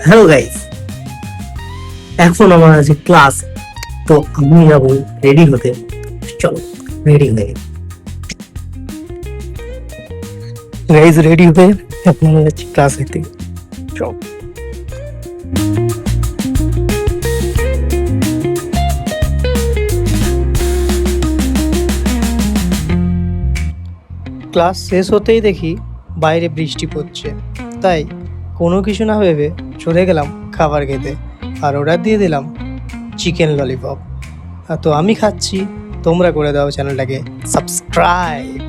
Hello guys, এখন আমার আছে ক্লাস। তো আমি যাবো রেডি হতে। চলো রেডি হয়ে গাইস, রেডি হয়ে এখন আমরা যাচ্ছি ক্লাস হতে। চলো। ক্লাস শেষ হতেই দেখি বাইরে বৃষ্টি পড়ছে, তাই কোনো কিছু না ভেবে চলে গেলাম খাবার খেতে, আর অর্ডার দিয়ে দিলাম চিকেন ললিপপ। তো আমি খাচ্ছি, তোমরা করে দাও চ্যানেলটাকে সাবস্ক্রাইব।